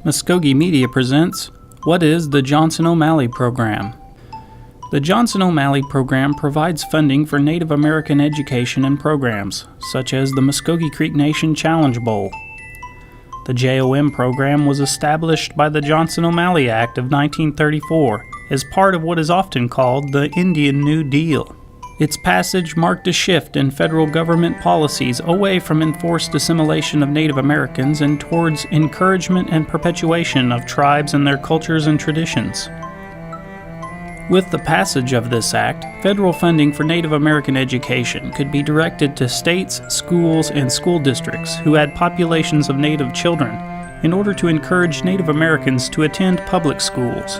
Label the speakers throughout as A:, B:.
A: Mvskoke Media presents, What is the Johnson O'Malley Program? The Johnson O'Malley Program provides funding for Native American education and programs, such as the Mvskoke Creek Nation Challenge Bowl. The JOM program was established by the Johnson O'Malley Act of 1934 as part of what is often called the Indian New Deal. Its passage marked a shift in federal government policies away from enforced assimilation of Native Americans and towards encouragement and perpetuation of tribes and their cultures and traditions. With the passage of this act, federal funding for Native American education could be directed to states, schools, and school districts who had populations of Native children in order to encourage Native Americans to attend public schools.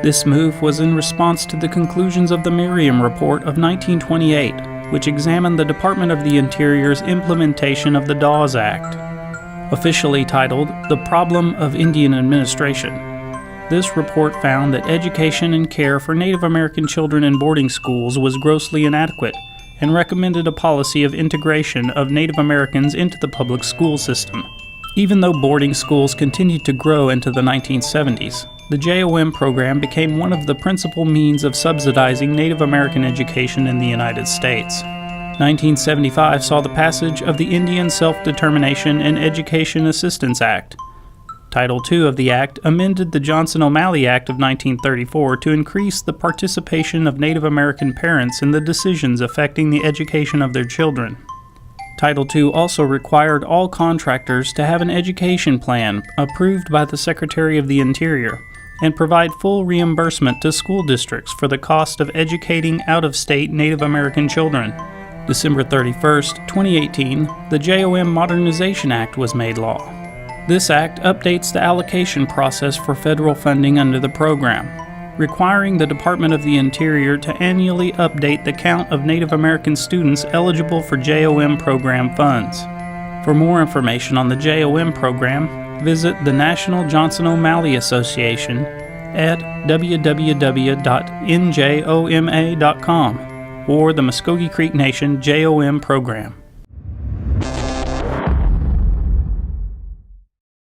A: This move was in response to the conclusions of the Merriam Report of 1928, which examined the Department of the Interior's implementation of the Dawes Act. Officially titled The Problem of Indian Administration, this report found that education and care for Native American children in boarding schools was grossly inadequate and recommended a policy of integration of Native Americans into the public school system. Even though boarding schools continued to grow into the 1970s, the JOM program became one of the principal means of subsidizing Native American education in the United States. 1975 saw the passage of the Indian Self-Determination and Education Assistance Act. Title II of the Act amended the Johnson O'Malley Act of 1934 to increase the participation of Native American parents in the decisions affecting the education of their children. Title II also required all contractors to have an education plan approved by the Secretary of the Interior and provide full reimbursement to school districts for the cost of educating out-of-state Native American children. December 31, 2018, the JOM Modernization Act was made law. This act updates the allocation process for federal funding under the program, requiring the Department of the Interior to annually update the count of Native American students eligible for JOM program funds. For more information on the JOM program, visit the National Johnson O'Malley Association at www.njoma.com or the Mvskoke Creek Nation JOM program.